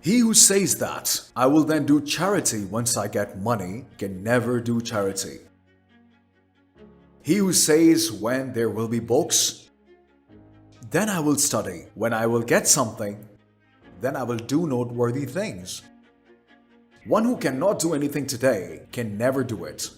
He who says that I will then do charity once I get money can never do charity. He who says when there will be books, then I will study. When I will get something, then I will do noteworthy things. One who cannot do anything today can never do it.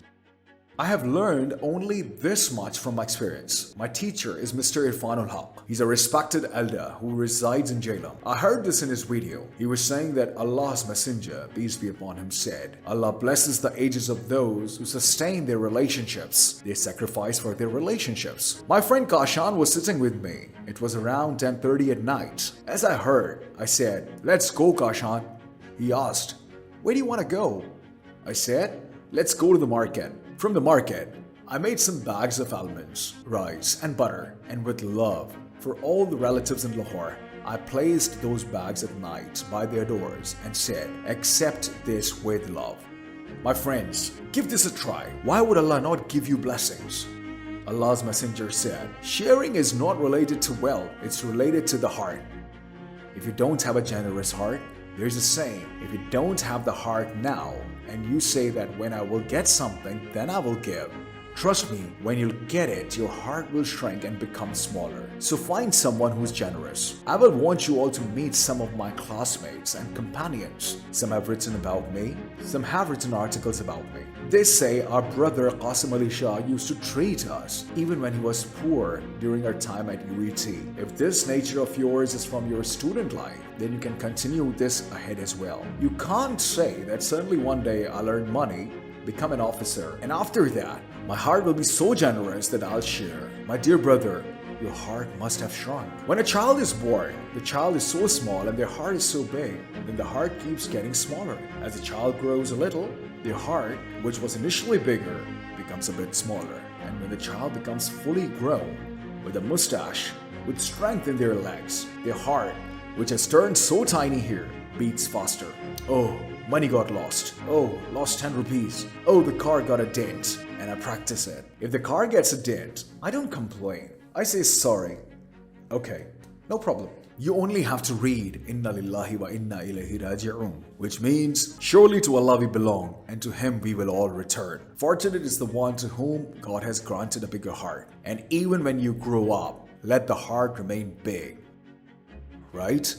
I have learned only this much from my experience. My teacher is Mr. Irfanul Haq. He's a respected elder who resides in Jailam. I heard this in his video. He was saying that Allah's Messenger, peace be upon him, said, Allah blesses the ages of those who sustain their relationships. They sacrifice for their relationships. My friend Kashan was sitting with me. It was around 10:30 at night. As I heard, I said, let's go, Kashan. He asked, where do you want to go? I said, let's go to the market. From the market, I made some bags of almonds, rice and butter, and with love for all the relatives in Lahore, I placed those bags at night by their doors and said, accept this with love. My friends, give this a try. Why would Allah not give you blessings? Allah's Messenger said, sharing is not related to wealth, it's related to the heart. If you don't have a generous heart, there's a saying, if you don't have the heart now, and you say that when I will get something, then I will give. Trust me, when you'll get it, your heart will shrink and become smaller. So find someone who's generous. I will want you all to meet some of my classmates and companions. Some have written about me, some have written articles about me. They say our brother Qasim Ali Shah used to treat us even when he was poor during our time at UET. If this nature of yours is from your student life, then you can continue this ahead as well. You can't say that suddenly one day I'll earn money, become an officer, and after that, my heart will be so generous that I'll share. My dear brother, your heart must have shrunk. When a child is born, the child is so small and their heart is so big, then the heart keeps getting smaller. As the child grows a little, their heart, which was initially bigger, becomes a bit smaller. And when the child becomes fully grown, with a mustache, with strength in their legs, their heart, which has turned so tiny here, beats faster. Oh, money got lost. Oh, lost 10 rupees. Oh, the car got a dent. And I practice it. If the car gets a dent, I don't complain. I say sorry. Okay, no problem. You only have to read Inna lillahi wa inna ilayhi raji'un, which means surely to Allah we belong and to Him we will all return. Fortunate is the one to whom God has granted a bigger heart. And even when you grow up, let the heart remain big. Right?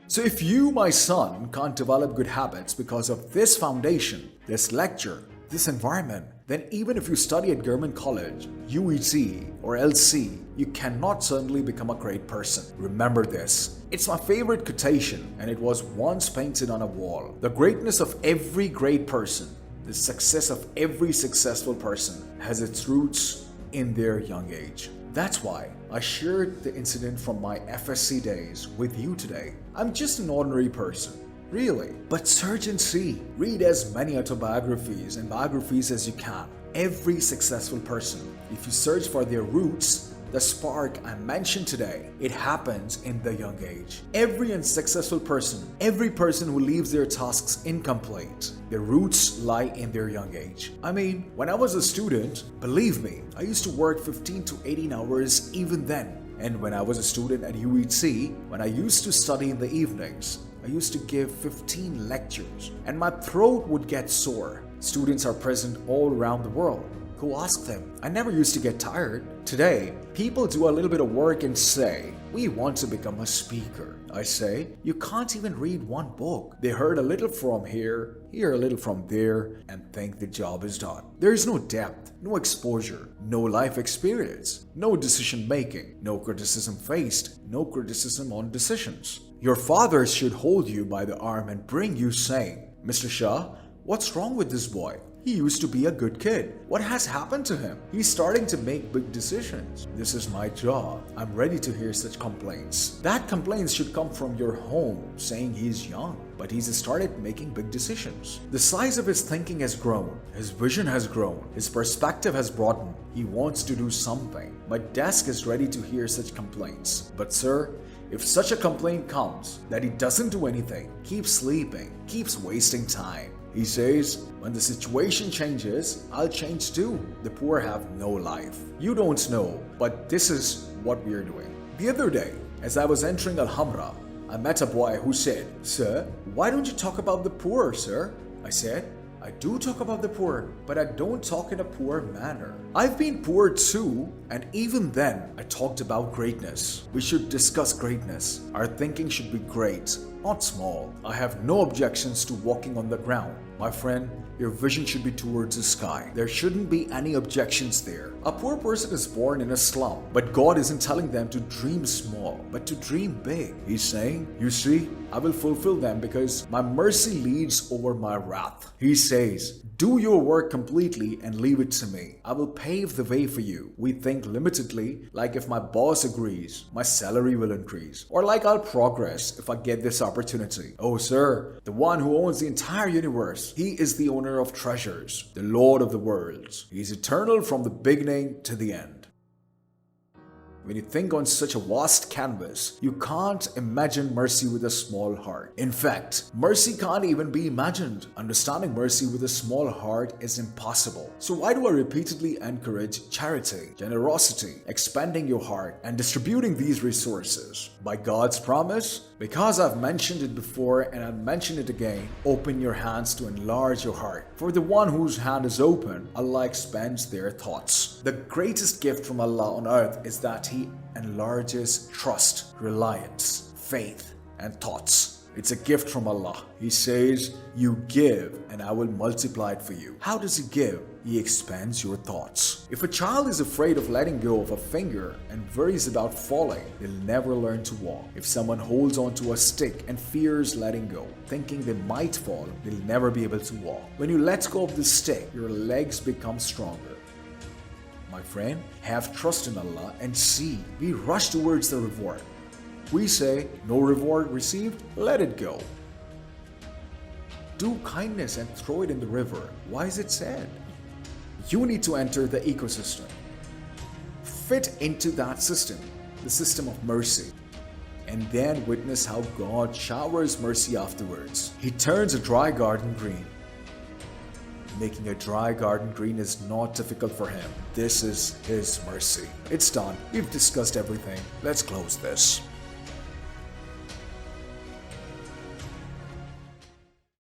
So if you, my son, can't develop good habits because of this foundation, this lecture, this environment, then even if you study at Government College, UET or LC, you cannot certainly become a great person. Remember this. It's my favorite quotation and it was once painted on a wall. The greatness of every great person, the success of every successful person has its roots in their young age. That's why I shared the incident from my FSC days with you today. I'm just an ordinary person. Really. But search and see. Read as many autobiographies and biographies as you can. Every successful person, if you search for their roots, the spark I mentioned today, it happens in the young age. Every unsuccessful person, every person who leaves their tasks incomplete, their roots lie in their young age. I mean, when I was a student, believe me, I used to work 15 to 18 hours even then. And when I was a student at UET, when I used to study in the evenings, I used to give 15 lectures and my throat would get sore. Students are present all around the world. Go ask them. I never used to get tired. Today, people do a little bit of work and say, we want to become a speaker. I say, you can't even read one book. They heard a little from here, hear a little from there, and think the job is done. There is no depth, no exposure, no life experience, no decision making, no criticism faced, no criticism on decisions. Your father should hold you by the arm and bring you saying, Mr. Shah, what's wrong with this boy? He used to be a good kid. What has happened to him? He's starting to make big decisions. This is my job. I'm ready to hear such complaints. That complaints should come from your home saying he's young, but he's started making big decisions. The size of his thinking has grown. His vision has grown. His perspective has broadened. He wants to do something. My desk is ready to hear such complaints. But sir, if such a complaint comes that he doesn't do anything, keeps sleeping, keeps wasting time, he says, when the situation changes, I'll change too. The poor have no life. You don't know, but this is what we are doing. The other day, as I was entering Al-Hamra, I met a boy who said, "Sir, why don't you talk about the poor, sir?" I said, "I do talk about the poor, but I don't talk in a poor manner. I've been poor too, and even then, I talked about greatness. We should discuss greatness. Our thinking should be great, not small. I have no objections to walking on the ground. My friend, your vision should be towards the sky. There shouldn't be any objections there. A poor person is born in a slum, but God isn't telling them to dream small, but to dream big. He's saying, you see, I will fulfill them because my mercy leads over my wrath. He says, do your work completely and leave it to me. I will pave the way for you. We think limitedly, like if my boss agrees, my salary will increase, or like I'll progress if I get this opportunity. Oh, sir, the one who owns the entire universe, he is the owner of treasures, the Lord of the worlds. He is eternal from the beginning to the end. When you think on such a vast canvas, you can't imagine mercy with a small heart. In fact, mercy can't even be imagined. Understanding mercy with a small heart is impossible. So why do I repeatedly encourage charity, generosity, expanding your heart, and distributing these resources? By God's promise? Because I've mentioned it before and I'll mention it again, open your hands to enlarge your heart. For the one whose hand is open, Allah expands their thoughts. The greatest gift from Allah on earth is that He enlarges trust, reliance, faith, and thoughts. It's a gift from Allah. He says, you give and I will multiply it for you. How does He give? He expands your thoughts. If a child is afraid of letting go of a finger and worries about falling, they'll never learn to walk. If someone holds onto a stick and fears letting go, thinking they might fall, they'll never be able to walk. When you let go of the stick, your legs become stronger. My friend, have trust in Allah and see. We rush towards the reward. We say, no reward received, let it go. Do kindness and throw it in the river. Why is it sad? You need to enter the ecosystem. Fit into that system, the system of mercy. And then witness how God showers mercy afterwards. He turns a dry garden green. Making a dry garden green is not difficult for Him. This is His mercy. It's done. We've discussed everything. Let's close this.